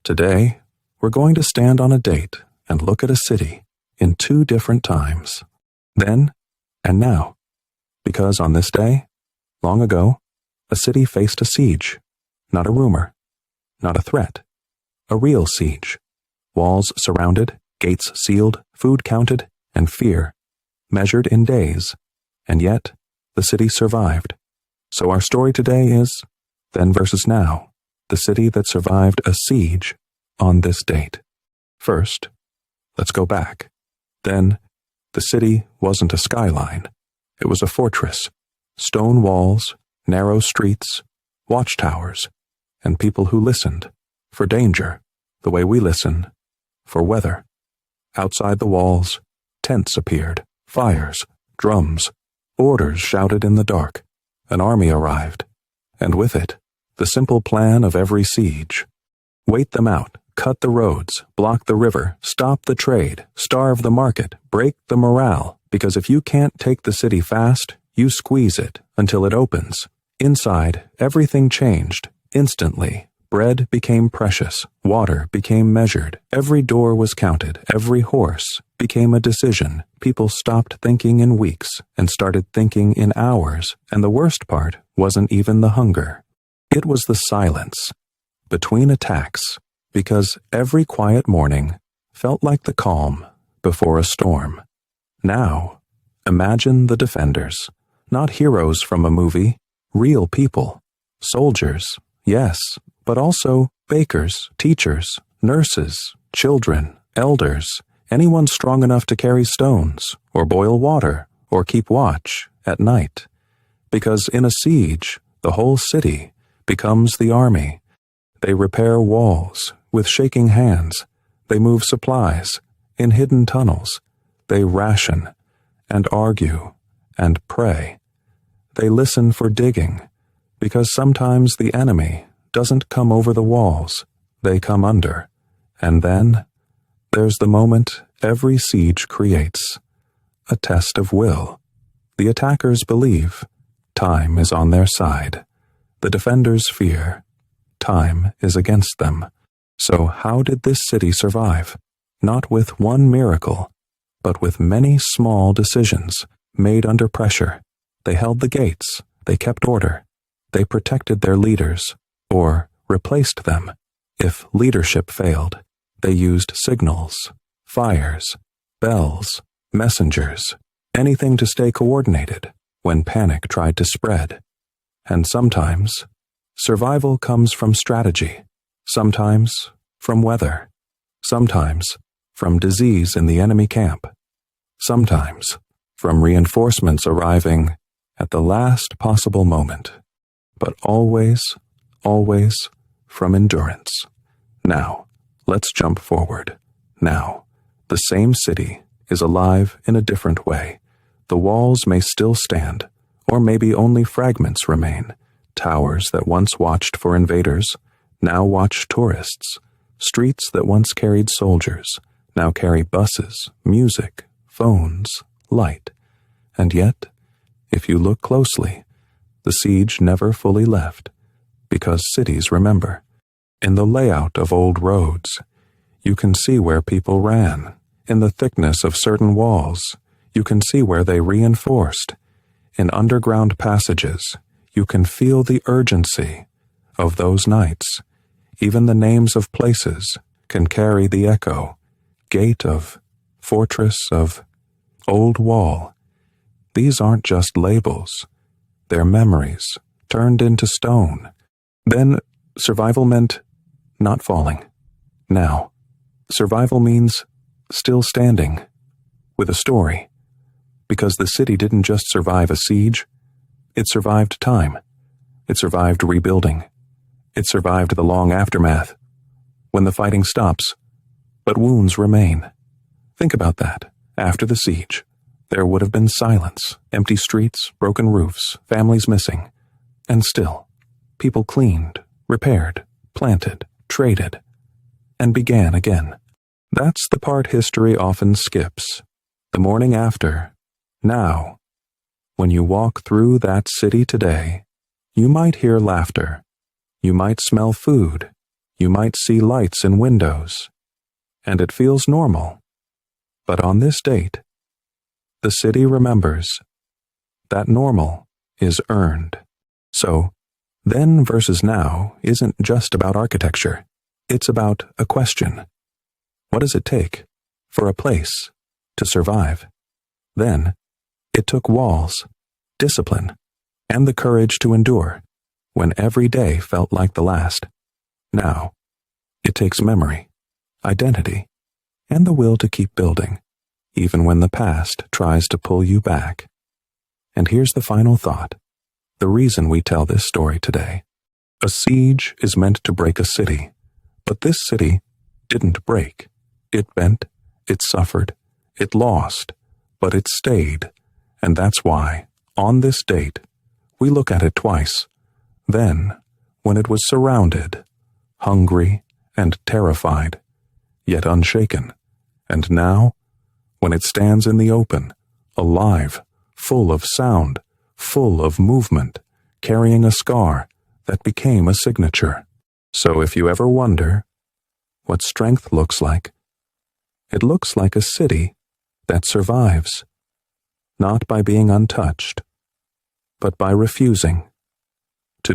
Today, we're going to stand on a date and look at a city in two different times, then and now, because on this day, long ago, a city faced a siege, not a rumor, not a threat, a real siege, walls surrounded, gates sealed, food counted, and fear measured in days, and yet the city survived. So our story today is then versus now, the city that survived a siege on this date. First, let's go back. Then, the city wasn't a skyline. It was a fortress. Stone walls, narrow streets, watchtowers, and people who listened for danger, the way we listen for weather. Outside the walls, tents appeared, fires, drums, orders shouted in the dark. An army arrived, and with it, the simple plan of every siege. Wait them out, cut the roads, block the river, stop the trade, starve the market, break the morale, because if you can't take the city fast, you squeeze it until it opens. Inside, everything changed, instantly. Bread became precious, water became measured, every door was counted, every horse became a decision. People stopped thinking in weeks and started thinking in hours, and the worst part wasn't even the hunger. It was the silence between attacks, because every quiet morning felt like the calm before a storm. Now, imagine the defenders, not heroes from a movie, real people, soldiers, yes, but also bakers, teachers, nurses, children, elders, anyone strong enough to carry stones, or boil water, or keep watch at night. Because in a siege, the whole city becomes the army. They repair walls with shaking hands. They move supplies in hidden tunnels. They ration and argue and pray. They listen for digging, because sometimes the enemy doesn't come over the walls, they come under. And then there's the moment every siege creates, a test of will. The attackers believe time is on their side. The defenders fear time is against them. So how did this city survive? Not with one miracle, but with many small decisions made under pressure. They held the gates, they kept order, they protected their leaders, or replaced them. If leadership failed, they used signals, fires, bells, messengers, anything to stay coordinated when panic tried to spread. And sometimes, survival comes from strategy, sometimes from weather, sometimes from disease in the enemy camp, sometimes from reinforcements arriving at the last possible moment, but always from endurance. Now, let's jump forward. Now, the same city is alive in a different way. The walls may still stand, or maybe only fragments remain. Towers that once watched for invaders now watch tourists. Streets that once carried soldiers now carry buses, music, phones, light. And yet, if you look closely, the siege never fully left, because cities remember. In the layout of old roads, you can see where people ran. In the thickness of certain walls, you can see where they reinforced. In underground passages, you can feel the urgency of those nights. Even the names of places can carry the echo. Gate of, fortress of, old wall. These aren't just labels. They're memories, turned into stone. Then, survival meant not falling. Now, survival means still standing, with a story. Because the city didn't just survive a siege, it survived time. It survived rebuilding. It survived the long aftermath, when the fighting stops, but wounds remain. Think about that. After the siege, there would have been silence, empty streets, broken roofs, families missing. And still, people cleaned, repaired, planted, traded, and began again. That's the part history often skips. The morning after. Now, when you walk through that city today, you might hear laughter. You might smell food. You might see lights in windows, and it feels normal. But on this date, the city remembers that normal is earned. So, then versus now isn't just about architecture. It's about a question. What does it take for a place to survive? Then, it took walls, discipline, and the courage to endure when every day felt like the last. Now, it takes memory, identity, and the will to keep building, even when the past tries to pull you back. And here's the final thought, the reason we tell this story today. A siege is meant to break a city, but this city didn't break. It bent, it suffered, it lost, but it stayed, and that's why, on this date, we look at it twice. Then, when it was surrounded, hungry and terrified, yet unshaken, and now, when it stands in the open, alive, full of sound, full of movement, carrying a scar that became a signature. So if you ever wonder what strength looks like, it looks like a city that survives, not by being untouched, but by refusing to